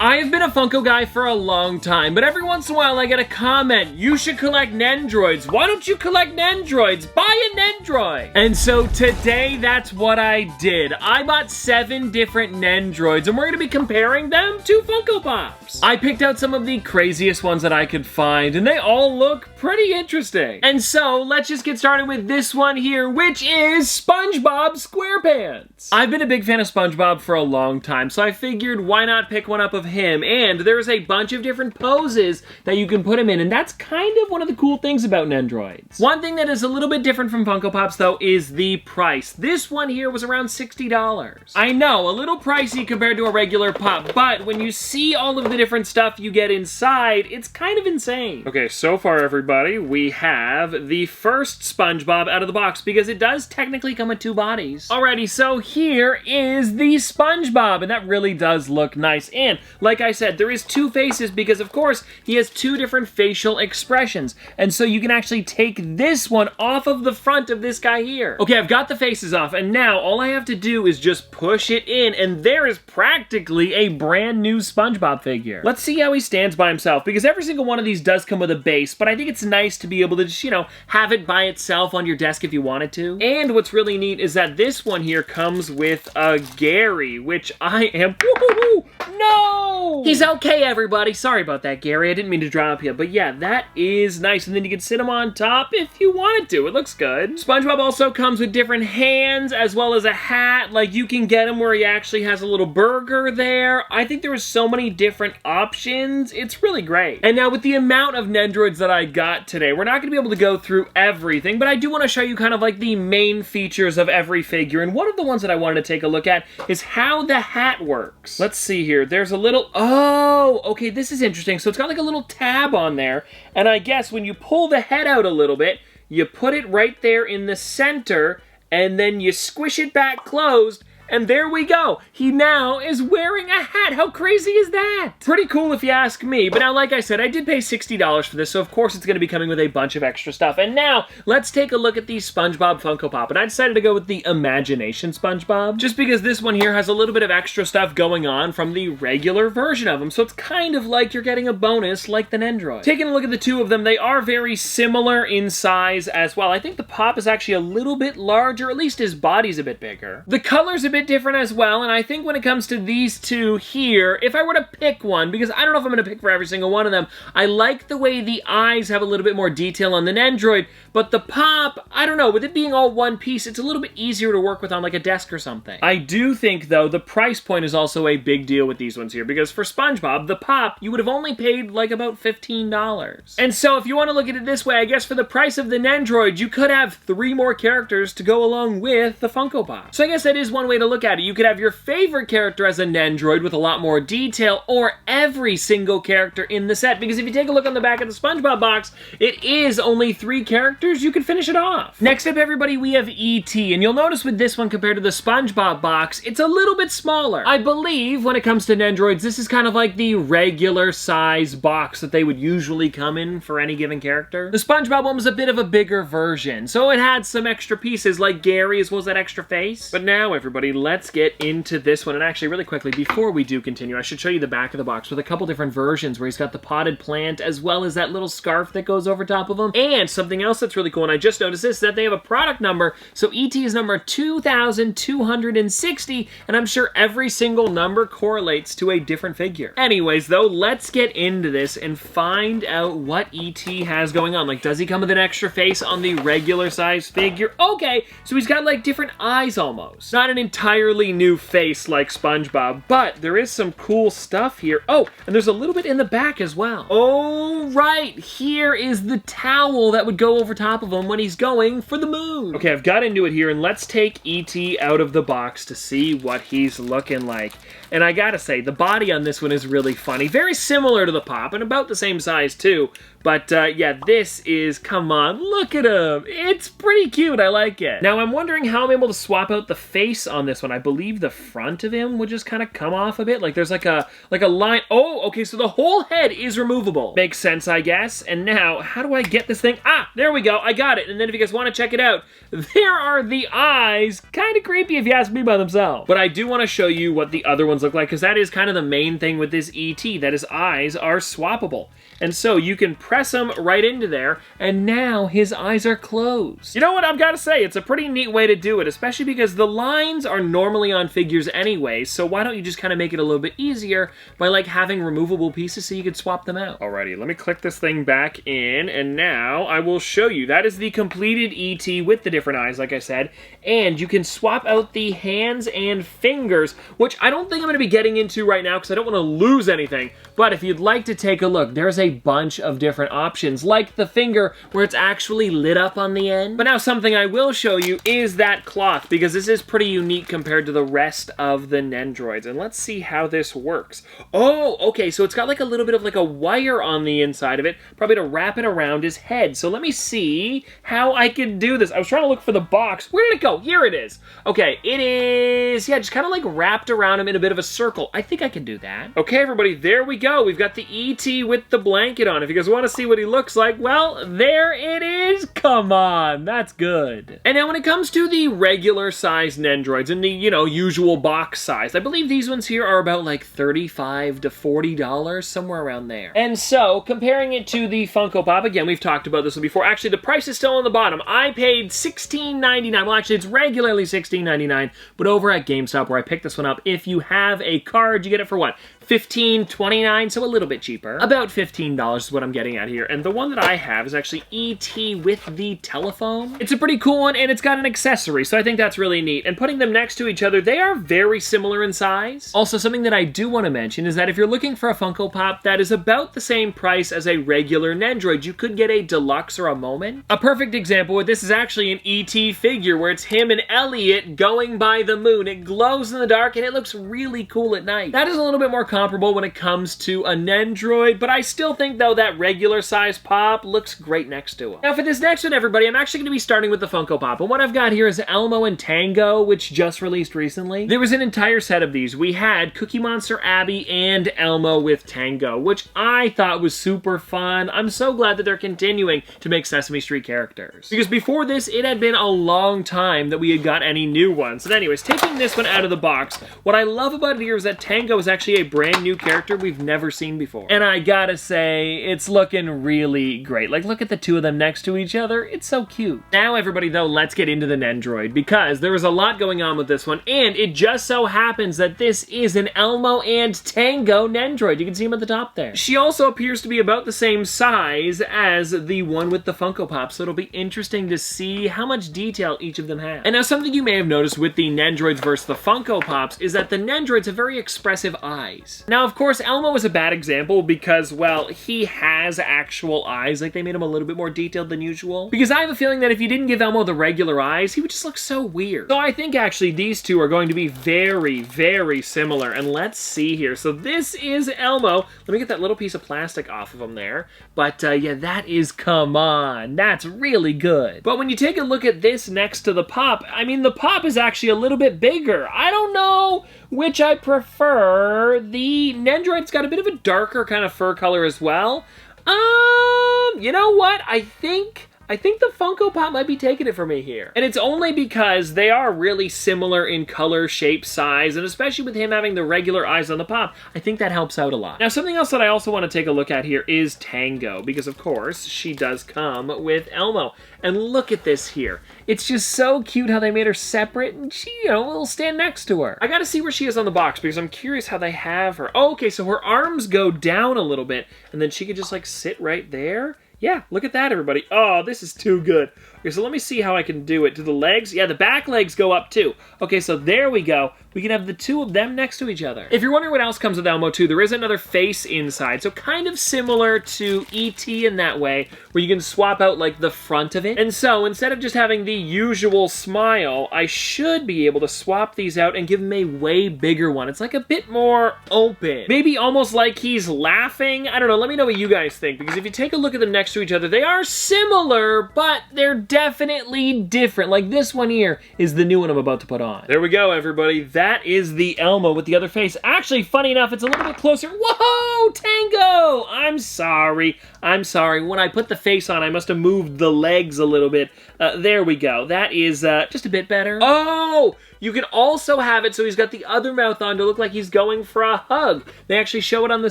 I have been a Funko guy for a long time, but every once in a while I get a comment, you should collect Nendoroids. Why don't you collect Nendoroids? Buy a Nendoroid. And so today, that's what I did. I bought 7 different Nendoroids, and we're gonna be comparing them to Funko Pops. I picked out some of the craziest ones that I could find, and they all look pretty interesting. And so, let's just get started with this one here, which is SpongeBob SquarePants. I've been a big fan of SpongeBob for a long time, so I figured why not pick one up of him, and there's a bunch of different poses that you can put him in, and that's kind of one of the cool things about Nendoroids. One thing that is a little bit different from Funko Pops, though, is the price. This one here was around $60. I know, a little pricey compared to a regular Pop, but when you see all of the different stuff you get inside, it's kind of insane. Okay, so far, everybody, we have the first SpongeBob out of the box, because it does technically come with 2 bodies. Alrighty, so here is the SpongeBob, and that really does look nice, and like I said, there is 2 faces because, of course, he has 2 different facial expressions. And so you can actually take this one off of the front of this guy here. Okay, I've got the faces off, and now all I have to do is just push it in, and there is practically a brand new SpongeBob figure. Let's see how he stands by himself, because every single one of these does come with a base, but I think it's nice to be able to just, you know, have it by itself on your desk if you wanted to. And what's really neat is that this one here comes with a Gary, which I am... Woo-hoo-hoo! No! He's okay, everybody. Sorry about that, Gary. I didn't mean to drop you, but yeah, that is nice. And then you can sit him on top if you wanted to. It looks good. SpongeBob also comes with different hands as well as a hat. Like, you can get him where he actually has a little burger there. I think there was so many different options. It's really great. And now with the amount of Nendoroids that I got today, we're not going to be able to go through everything, but I do want to show you kind of like the main features of every figure. And one of the ones that I wanted to take a look at is how the hat works. Let's see here. There's a little... Oh, okay, this is interesting. So it's got like a little tab on there, and I guess when you pull the head out a little bit, you put it right there in the center, and then you squish it back closed, and there we go. He now is wearing a hat. How crazy is that? Pretty cool if you ask me. But now, like I said, I did pay $60 for this, so of course it's going to be coming with a bunch of extra stuff. And now, let's take a look at the SpongeBob Funko Pop. And I decided to go with the Imagination SpongeBob, just because this one here has a little bit of extra stuff going on from the regular version of him. So it's kind of like you're getting a bonus like the Nendoroid. Taking a look at the 2 of them, they are very similar in size as well. I think the Pop is actually a little bit larger, at least his body's a bit bigger. The color's a bit different as well, and I think when it comes to these 2 here, if I were to pick one, because I don't know if I'm going to pick for every single one of them, I like the way the eyes have a little bit more detail on the Nendoroid, but the Pop, I don't know, with it being all one piece, it's a little bit easier to work with on like a desk or something. I do think, though, the price point is also a big deal with these ones here, because for SpongeBob, the Pop, you would have only paid like about $15. And so if you want to look at it this way, I guess for the price of the Nendoroid, you could have 3 more characters to go along with the Funko Pop. So I guess that is one way to look at it. You could have your favorite character as a Nendoroid with a lot more detail, or every single character in the set, because if you take a look on the back of the SpongeBob box, it is only 3 characters. You can finish it off. Next up, everybody, we have E.T., and you'll notice with this one compared to the SpongeBob box, it's a little bit smaller. I believe when it comes to Nendoroids, this is kind of like the regular size box that they would usually come in for any given character. The SpongeBob one was a bit of a bigger version, so it had some extra pieces like Gary as well as that extra face. But now, everybody, let's get into this one. And actually, really quickly, before we do continue, I should show you the back of the box with a couple different versions where he's got the potted plant as well as that little scarf that goes over top of him. And something else that's really cool, and I just noticed this, is that they have a product number. So E.T. is number 2260, and I'm sure every single number correlates to a different figure. Anyways, though, let's get into this and find out what E.T. has going on. Like, does he come with an extra face on the regular size figure? Okay, so he's got like different eyes almost. Not an entirely new face like SpongeBob, but there is some cool stuff here. Oh, and there's a little bit in the back as well. Oh, right, here is the towel that would go over top of him when he's going for the moon. Okay, I've got into it here, and let's take E.T. out of the box to see what he's looking like. And I gotta say, the body on this one is really funny. Very similar to the Pop, and about the same size too. But yeah, this is, come on, look at him. It's pretty cute. I like it. Now, I'm wondering how I'm able to swap out the face on this one. I believe the front of him would just kind of come off a bit. Like there's like a line. Oh, okay, so the whole head is removable. Makes sense, I guess. And now, how do I get this thing? Ah, there we go. I got it. And then if you guys want to check it out, there are the eyes. Kind of creepy if you ask me by themselves. But I do want to show you what the other ones look like, because that is kind of the main thing with this ET, that his eyes are swappable. And so you can press them right into there, and now his eyes are closed. You know what, I've got to say, it's a pretty neat way to do it, especially because the lines are normally on figures anyway, so why don't you just kind of make it a little bit easier by like having removable pieces so you could swap them out. Alrighty, let me click this thing back in, and now I will show you. That is the completed ET with the different eyes, like I said, and you can swap out the hands and fingers, which I don't think I'm going to be getting into right now because I don't want to lose anything, but if you'd like to take a look, there's a bunch of different options, like the finger where it's actually lit up on the end. But now something I will show you is that cloth, because this is pretty unique compared to the rest of the Nendoroids. And let's see how this works. Oh, okay, so it's got like a little bit of like a wire on the inside of it, probably to wrap it around his head. So let me see how I can do this. I was trying to look for the box. Where did it go? Here it is. Okay, it is, yeah, just kind of like wrapped around him in a bit of a circle. I think I can do that. Okay, everybody, there we go. We've got the ET with the blanket on. If you guys want to see what he looks like, well, there it is. Come on, that's good. And now when it comes to the regular size Nendoroids and the, you know, usual box size, I believe these ones here are about like $35 to $40, somewhere around there. And so, comparing it to the Funko Pop, again, we've talked about this one before. Actually, the price is still on the bottom. I paid $16.99. Well, actually, it's regularly $16.99, but over at GameStop, where I picked this one up, if you have a card, you get it for what? $15.29, so a little bit cheaper. About $15 is what I'm getting at here. And the one that I have is actually ET with the telephone. It's a pretty cool one, and it's got an accessory, so I think that's really neat. And putting them next to each other, they are very similar in size. Also, something that I do want to mention is that if you're looking for a Funko Pop that is about the same price as a regular Nendoroid, you could get a deluxe or a moment. A perfect example with this is actually an ET figure where it's him and Elliot going by the moon. It glows in the dark, and it looks really cool at night. That is a little bit more comparable when it comes to a Nendoroid, but I still think, though, that regular size Pop looks great next to him. Now, for this next one, everybody, I'm actually going to be starting with the Funko Pop, and what I've got here is Elmo and Tango, which just released recently. There was an entire set of these. We had Cookie Monster Abby and Elmo with Tango, which I thought was super fun. I'm so glad that they're continuing to make Sesame Street characters, because before this, it had been a long time that we had got any new ones. And anyways, taking this one out of the box, what I love about it here is that Tango is actually a brand new character we've never seen before. And I gotta say, it's looking really great. Like, look at the two of them next to each other. It's so cute. Now, everybody, though, let's get into the Nendoroid, because there is a lot going on with this one, and it just so happens that this is an Elmo and Tango Nendoroid. You can see him at the top there. She also appears to be about the same size as the one with the Funko Pop, so it'll be interesting to see how much detail each of them have. And now, something you may have noticed with the Nendoroids versus the Funko Pops is that the Nendoroids have very expressive eyes. Now, of course, Elmo is a bad example because, well, he has actual eyes. Like, they made him a little bit more detailed than usual. Because I have a feeling that if you didn't give Elmo the regular eyes, he would just look so weird. So I think, actually, these two are going to be very, very similar. And let's see here. So this is Elmo. Let me get that little piece of plastic off of him there. But, yeah, that is, come on, that's really good. But when you take a look at this next to the Pop, I mean, the Pop is actually a little bit bigger. I don't know which I prefer. The Nendoroid's got a bit of a darker kind of fur color as well. You know what? I think the Funko Pop might be taking it for me here. And it's only because they are really similar in color, shape, size, and especially with him having the regular eyes on the Pop, I think that helps out a lot. Now, something else that I also want to take a look at here is Tango, because of course, she does come with Elmo. And look at this here. It's just so cute how they made her separate, and she, you know, will stand next to her. I gotta see where she is on the box, because I'm curious how they have her. Oh, okay, so her arms go down a little bit, and then she could just, like, sit right there. Yeah, look at that, everybody. Oh, this is too good. Okay, so let me see how I can do it. Do the legs? Yeah, the back legs go up too. Okay, so there we go. We can have the two of them next to each other. If you're wondering what else comes with Elmo too, there is another face inside. So kind of similar to E.T. in that way, where you can swap out like the front of it. And so instead of just having the usual smile, I should be able to swap these out and give him a way bigger one. It's like a bit more open. Maybe almost like he's laughing. I don't know, let me know what you guys think, because if you take a look at them next to each other, they are similar, but they're definitely different. Like this one here is the new one I'm about to put on. There we go, everybody. That is the Elmo with the other face. Actually, funny enough, it's a little bit closer. Whoa, Tango! I'm sorry. I'm sorry. When I put the face on, I must have moved the legs a little bit. There we go. That is just a bit better. Oh! You can also have it so he's got the other mouth on to look like he's going for a hug. They actually show it on the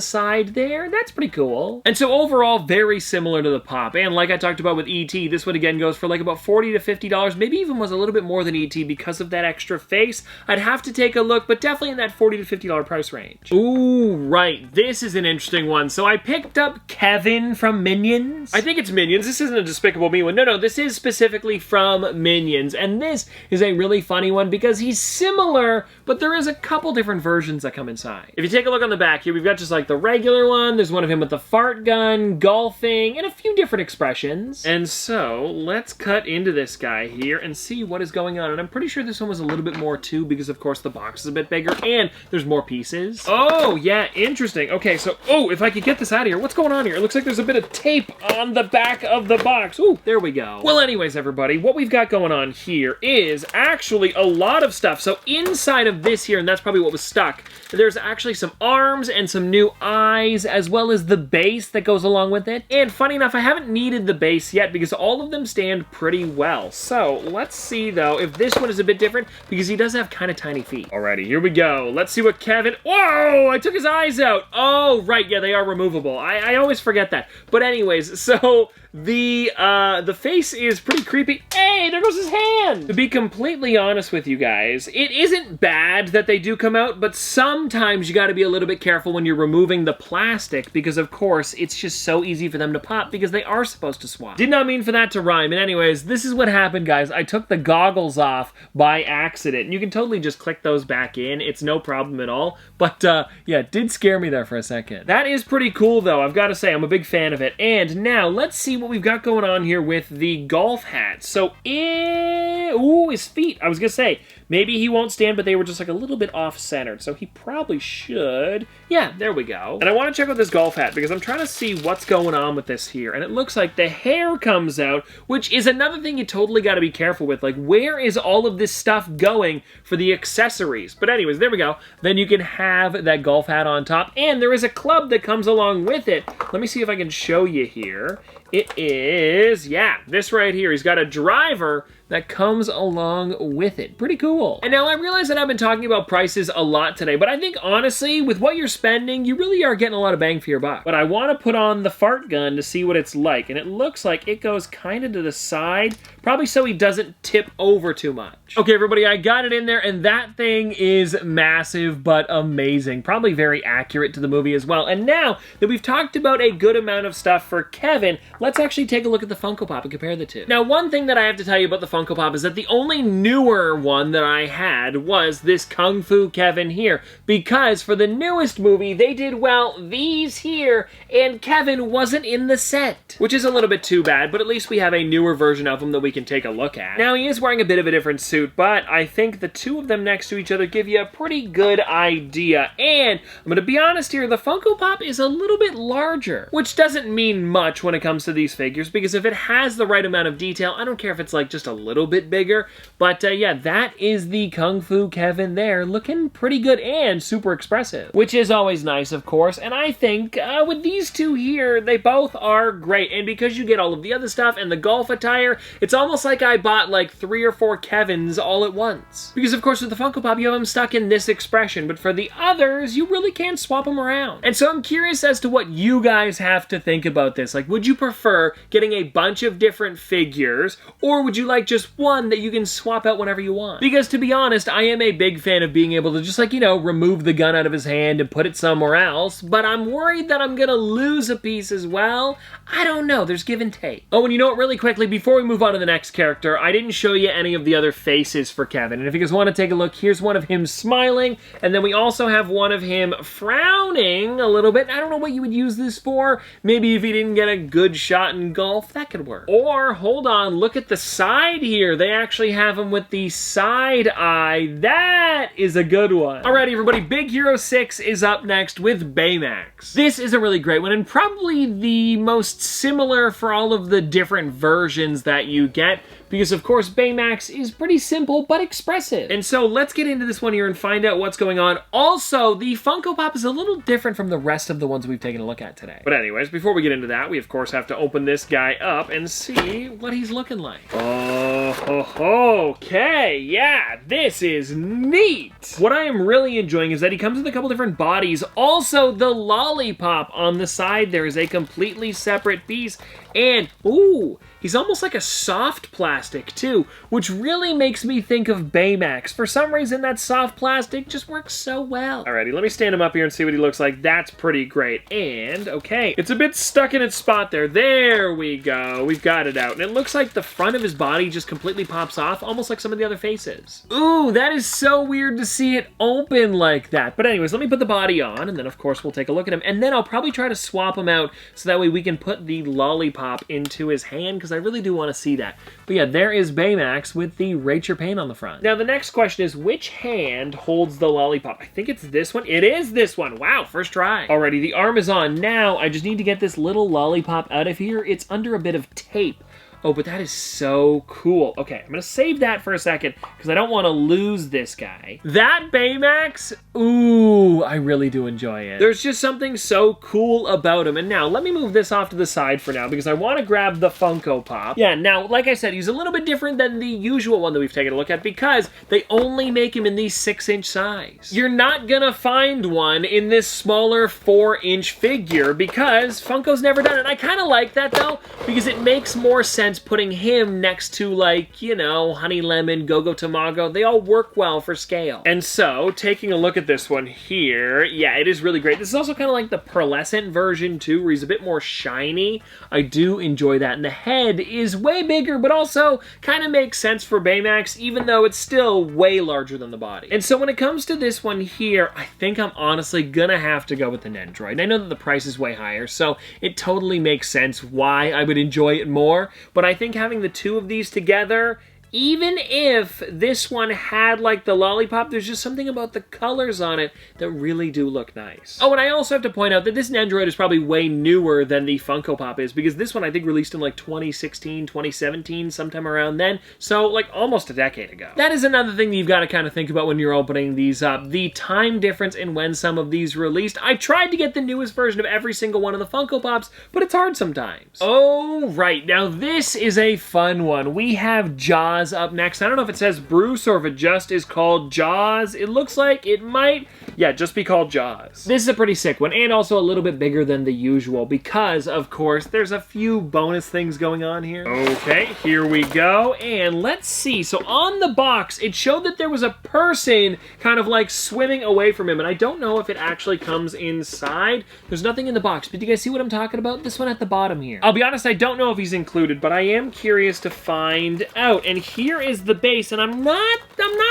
side there. That's pretty cool. And so overall, very similar to the Pop. And like I talked about with E.T., this one again goes for like about $40 to $50. Maybe even was a little bit more than E.T. because of that extra face. I'd have to take a look, but definitely in that $40 to $50 price range. Ooh, right. This is an interesting one. So I picked up Kevin from Minions. I think it's Minions. This isn't a Despicable Me one. No, this is specifically from Minions. And this is a really funny one because he's similar, but there is a couple different versions that come inside. If you take a look on the back here, we've got just like the regular one. There's one of him with the fart gun, golfing, and a few different expressions. And so let's cut into this guy here and see what is going on. And I'm pretty sure this one was a little bit more too, because of course the box is a bit bigger and there's more pieces. Oh yeah, interesting. Okay, so, oh, if I could get this out of here, what's going on here? It looks like there's a bit of tape on the back of the box. Ooh, there we go. Well, anyways, everybody, what we've got going on here is actually a lot of stuff. So inside of this here, and that's probably what was stuck, there's actually some arms and some new eyes, as well as the base that goes along with it. And funny enough, I haven't needed the base yet because all of them stand pretty well. So let's see though if this one is a bit different, because he does have kind of tiny feet. Alrighty, here we go. Let's see what Kevin... Whoa! I took his eyes out! Oh, right, yeah, they are removable. I always forget that. But anyways, so the face is pretty creepy. Hey, there goes his hand! To be completely honest with you guys, it isn't bad that they do come out, but sometimes you gotta be a little bit careful when you're removing the plastic, because of course, it's just so easy for them to pop, because they are supposed to swap. Did not mean for that to rhyme, and anyways, this is what happened, guys. I took the goggles off by accident, and you can totally just click those back in. It's no problem at all, but yeah, it did scare me there for a second. That is pretty cool, though. I've got to say, I'm a big fan of it. And now, let's see what we've got going on here with the golf hat. So, ooh, his feet. I was gonna say, maybe he won't stand, but they were just like a little bit off-centered, so he probably should. Yeah, there we go. And I want to check out this golf hat, because I'm trying to see what's going on with this here, and it looks like the hair comes out, which is another thing you totally got to be careful with. Like, where is all of this stuff going for the accessories? But anyways, there we go. Then you can have that golf hat on top, and there is a club that comes along with it. Let me see if I can show you here. It is, yeah, this right here. He's got a driver that comes along with it. Pretty cool. And now I realize that I've been talking about prices a lot today, but I think honestly, with what you're spending, you really are getting a lot of bang for your buck. But I want to put on the fart gun to see what it's like, and it looks like it goes kind of to the side, probably so he doesn't tip over too much. Okay, everybody, I got it in there, and that thing is massive, but amazing. Probably very accurate to the movie as well. And now that we've talked about a good amount of stuff for Kevin, let's actually take a look at the Funko Pop and compare the two. Now, one thing that I have to tell you about the Funko Pop is that the only newer one that I had was this Kung Fu Kevin here, because for the newest movie, they did, well, these here, and Kevin wasn't in the set, which is a little bit too bad, but at least we have a newer version of him that we can take a look at. Now, he is wearing a bit of a different suit, but I think the two of them next to each other give you a pretty good idea, and I'm gonna be honest here, the Funko Pop is a little bit larger, which doesn't mean much when it comes to these figures, because if it has the right amount of detail, I don't care if it's like just a little bit bigger, but yeah, that is the Kung Fu Kevin there, looking pretty good and super expressive, which is always nice, of course. And I think with these two here, they both are great, and because you get all of the other stuff and the golf attire, it's almost like I bought like 3 or 4 Kevins all at once, because of course with the Funko Pop you have them stuck in this expression, but for the others you really can't swap them around. And so I'm curious as to what you guys have to think about this. Like, would you prefer getting a bunch of different figures, or would you like just one that you can swap out whenever you want? Because because to be honest, I am a big fan of being able to just like, you know, remove the gun out of his hand and put it somewhere else, but I'm worried that I'm gonna lose a piece as well. I don't know, there's give and take. Oh, and you know what, really quickly, before we move on to the next character, I didn't show you any of the other faces for Kevin, and if you guys want to take a look, here's one of him smiling, and then we also have one of him frowning a little bit. I don't know what you would use this for. Maybe if he didn't get a good shot in golf, that could work. Or, hold on, look at the side here. They actually have him with the side eye. That is a good one. Alright, everybody, Big Hero 6 is up next with Baymax. This is a really great one, and probably the most similar for all of the different versions that you get, because of course Baymax is pretty simple but expressive. And so let's get into this one here and find out what's going on. Also, the Funko Pop is a little different from the rest of the ones we've taken a look at today. But anyways, before we get into that, we of course have to open this guy up and see what he's looking like. Oh, okay, yeah, this is neat. What I am really enjoying is that he comes with a couple different bodies. Also, the lollipop on the side there is a completely separate piece. And, ooh, he's almost like a soft plastic too, which really makes me think of Baymax. For some reason, that soft plastic just works so well. Alrighty, let me stand him up here and see what he looks like. That's pretty great. And, okay, it's a bit stuck in its spot there. There we go. We've got it out. And it looks like the front of his body just completely pops off, almost like some of the other faces. Ooh, that is so weird to see it open like that. But anyways, let me put the body on, and then of course we'll take a look at him. And then I'll probably try to swap him out so that way we can put the lollipop into his hand, because I really do want to see that. But yeah, there is Baymax with the Rate Your Pain on the front. Now the next question is, which hand holds the lollipop? I think it's this one. It is this one. Wow, first try. Alrighty, the arm is on. Now I just need to get this little lollipop out of here. It's under a bit of tape. Oh, but that is so cool. Okay, I'm gonna save that for a second because I don't want to lose this guy. That Baymax, ooh, I really do enjoy it. There's just something so cool about him. And now, let me move this off to the side for now because I want to grab the Funko Pop. Yeah, now, like I said, he's a little bit different than the usual one that we've taken a look at because they only make him in the 6-inch size. You're not gonna find one in this smaller 4-inch figure because Funko's never done it. I kind of like that though because it makes more sense putting him next to, like, you know, Honey Lemon, Go-Go Tamago. They all work well for scale. And so, taking a look at this one here, yeah, it is really great. This is also kind of like the pearlescent version, too, where he's a bit more shiny. I do enjoy that. And the head is way bigger, but also kind of makes sense for Baymax, even though it's still way larger than the body. And so when it comes to this one here, I think I'm honestly gonna have to go with the Nendoroid. I know that the price is way higher, so it totally makes sense why I would enjoy it more, but I think having the two of these together, even if this one had like the lollipop, there's just something about the colors on it that really do look nice. Oh, and I also have to point out that this Nendoroid is probably way newer than the Funko Pop is because this one I think released in like 2016, 2017, sometime around then. So like almost a decade ago. That is another thing that you've got to kind of think about when you're opening these up. The time difference in when some of these released. I tried to get the newest version of every single one of the Funko Pops, but it's hard sometimes. Oh, right. Now this is a fun one. We have Jaws up next. I don't know if it says Bruce or if it just is called Jaws. It looks like it might, yeah, just be called Jaws. This is a pretty sick one and also a little bit bigger than the usual because, of course, there's a few bonus things going on here. Okay, here we go. And let's see. So on the box, it showed that there was a person kind of like swimming away from him, and I don't know if it actually comes inside. There's nothing in the box, but do you guys see what I'm talking about? This one at the bottom here. I'll be honest, I don't know if he's included, but I am curious to find out. And here is the base, and I'm not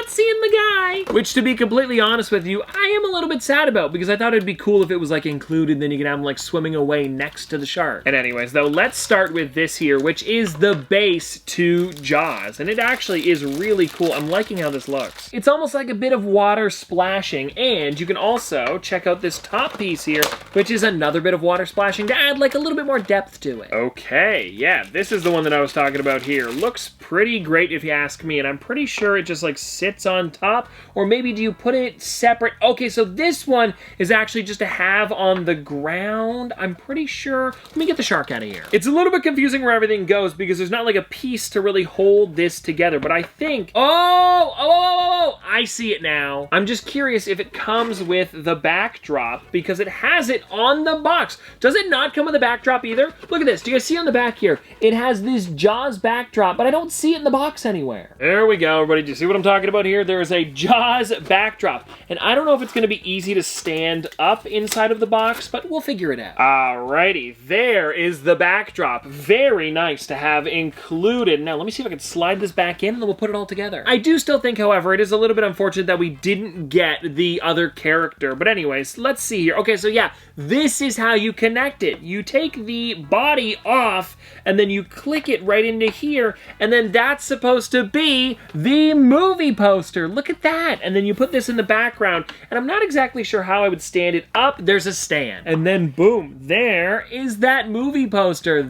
seeing the guy, which to be completely honest with you, I am a little bit sad about because I thought it'd be cool if it was like included, then you could have him like swimming away next to the shark. And anyways, though, let's start with this here, which is the base to Jaws, and it actually is really cool. I'm liking how this looks. It's almost like a bit of water splashing, and you can also check out this top piece here, which is another bit of water splashing to add like a little bit more depth to it. Okay, yeah, this is the one that I was talking about here. Looks pretty great if you ask me, and I'm pretty sure it just like sits on top, or maybe do you put it separate? Okay, Okay, so this one is actually just to have on the ground. I'm pretty sure. Let me get the shark out of here. It's a little bit confusing where everything goes because there's not like a piece to really hold this together, but I think, oh, I see it now. I'm just curious if it comes with the backdrop because it has it on the box. Does it not come with a backdrop either? Look at this. Do you guys see on the back here? It has this Jaws backdrop, but I don't see it in the box anywhere. There we go, everybody. Do you see what I'm talking about here? There is a Jaws backdrop, and I don't know if it's going to be easy to stand up inside of the box, but we'll figure it out. Alrighty, there is the backdrop. Very nice to have included. Now, let me see if I can slide this back in, and then we'll put it all together. I do still think, however, it is a little bit unfortunate that we didn't get the other character, but anyways, let's see here. Okay, so yeah, this is how you connect it. You take the body off, and then you click it right into here, and then that's supposed to be the movie poster. Look at that. And then you put this in the background, and I'm not exactly sure how I would stand it up. There's a stand. And then boom, there is that movie poster.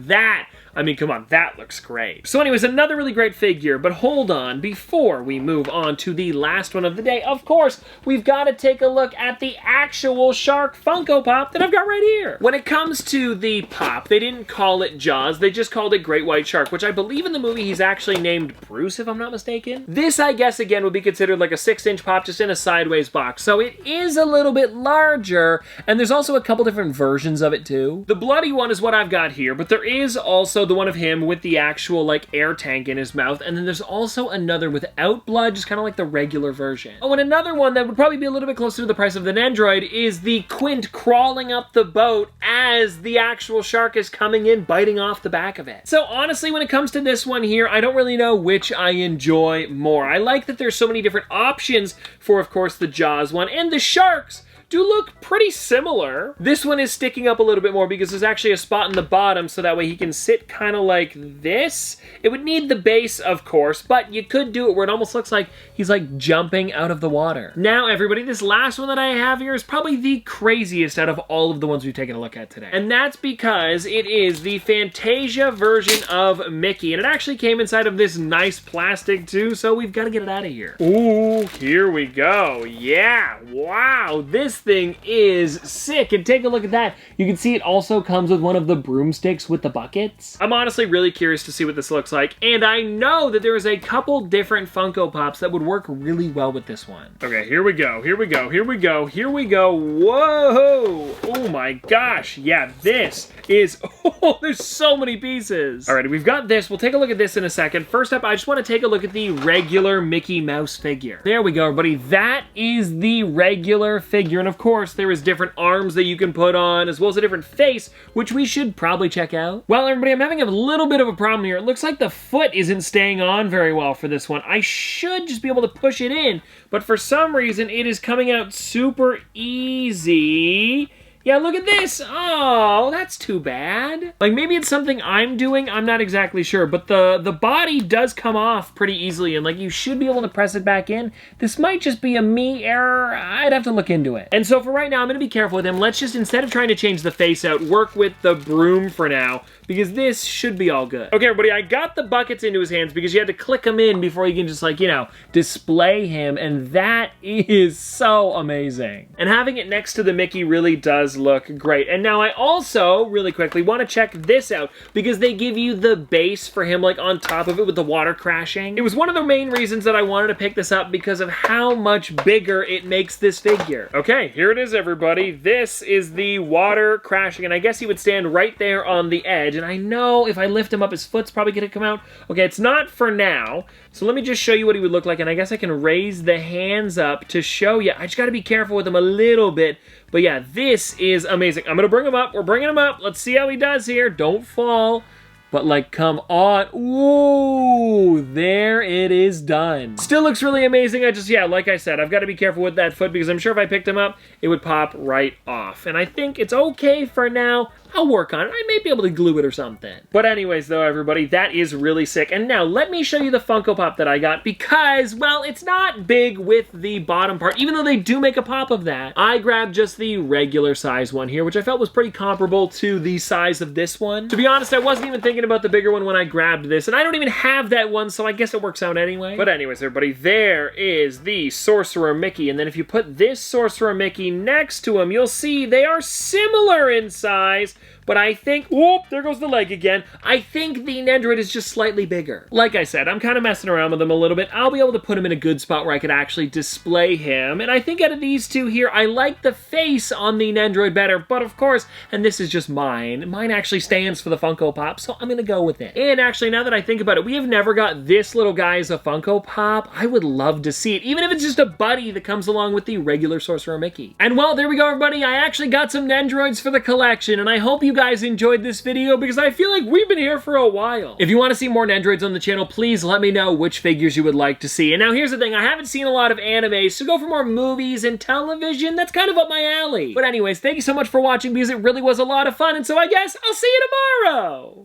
I mean, come on, that looks great. So anyways, another really great figure, but hold on, before we move on to the last one of the day, of course, we've got to take a look at the actual shark Funko Pop that I've got right here. When it comes to the pop, they didn't call it Jaws, they just called it Great White Shark, which I believe in the movie he's actually named Bruce, if I'm not mistaken. This, I guess, again, would be considered like a 6-inch pop, just in a sideways box, so it is a little bit larger, and there's also a couple different versions of it, too. The bloody one is what I've got here, but there is also the one of him with the actual like air tank in his mouth, and then there's also another without blood, just kind of like the regular version. Oh, and another one that would probably be a little bit closer to the price of the Nendoroid is the Quint crawling up the boat as the actual shark is coming in, biting off the back of it. So honestly, when it comes to this one here, I don't really know which I enjoy more. I like that there's so many different options for, of course, the Jaws one, and the sharks do look pretty similar. This one is sticking up a little bit more because there's actually a spot in the bottom so that way he can sit kind of like this. It would need the base, of course, but you could do it where it almost looks like he's like jumping out of the water. Now, everybody, this last one that I have here is probably the craziest out of all of the ones we've taken a look at today. And that's because it is the Fantasia version of Mickey, and it actually came inside of this nice plastic too, so we've got to get it out of here. Ooh, here we go. Yeah, wow, this thing is sick, and take a look at that. You can see it also comes with one of the broomsticks with the buckets. I'm honestly really curious to see what this looks like, and I know that there is a couple different Funko Pops that would work really well with this one. Okay, here we go, here we go, here we go, here we go. Whoa! Oh my gosh, yeah, this is, oh, there's so many pieces. All right, we've got this. We'll take a look at this in a second. First up, I just want to take a look at the regular Mickey Mouse figure. There we go, everybody. That is the regular figure, and of course, there is different arms that you can put on, as well as a different face, which we should probably check out. Well, everybody, I'm having a little bit of a problem here. It looks like the foot isn't staying on very well for this one. I should just be able to push it in, but for some reason, it is coming out super easy. Yeah, look at this. Oh, that's too bad. Like, maybe it's something I'm doing. I'm not exactly sure, but the body does come off pretty easily, and like you should be able to press it back in. This might just be a me error. I'd have to look into it. And so for right now, I'm gonna be careful with him. Let's just, instead of trying to change the face out, work with the broom for now, because this should be all good. Okay, everybody, I got the buckets into his hands because you had to click them in before you can just, like, you know, display him, and that is so amazing. And having it next to the Mickey really does look great. And now I also, really quickly, want to check this out because they give you the base for him, like, on top of it with the water crashing. It was one of the main reasons that I wanted to pick this up because of how much bigger it makes this figure. Okay, here it is, everybody. This is the water crashing, and I guess he would stand right there on the edge. And I know if I lift him up, his foot's probably gonna come out. Okay, it's not for now. So let me just show you what he would look like, and I guess I can raise the hands up to show you. I just gotta be careful with him a little bit. But yeah, this is amazing. I'm gonna bring him up. We're bringing him up. Let's see how he does here. Don't fall. But like, come on. Ooh, there it is done. Still looks really amazing. Yeah, like I said, I've got to be careful with that foot because I'm sure if I picked him up, it would pop right off. And I think it's okay for now. I'll work on it. I may be able to glue it or something. But anyways, though, everybody, that is really sick. And now, let me show you the Funko Pop that I got because, well, it's not big with the bottom part, even though they do make a pop of that. I grabbed just the regular size one here, which I felt was pretty comparable to the size of this one. To be honest, I wasn't even thinking about the bigger one when I grabbed this, and I don't even have that one, so I guess it works out anyway. But anyways, everybody, there is the Sorcerer Mickey, and then if you put this Sorcerer Mickey next to him, you'll see they are similar in size, but I think, whoop, there goes the leg again. I think the Nendoroid is just slightly bigger. Like I said, I'm kind of messing around with him a little bit. I'll be able to put him in a good spot where I could actually display him. And I think out of these two here, I like the face on the Nendoroid better. But of course, and this is just mine actually stands for the Funko Pop, so I'm gonna go with it. And actually, now that I think about it, we have never got this little guy as a Funko Pop. I would love to see it, even if it's just a buddy that comes along with the regular Sorcerer Mickey. And well, there we go, everybody. I actually got some Nendoroids for the collection, and I hope you guys enjoyed this video because I feel like we've been here for a while. If you want to see more Nendoroids on the channel, please let me know which figures you would like to see. And now here's the thing, I haven't seen a lot of anime, so go for more movies and television. That's kind of up my alley. But anyways, thank you so much for watching because it really was a lot of fun, and so I guess I'll see you tomorrow!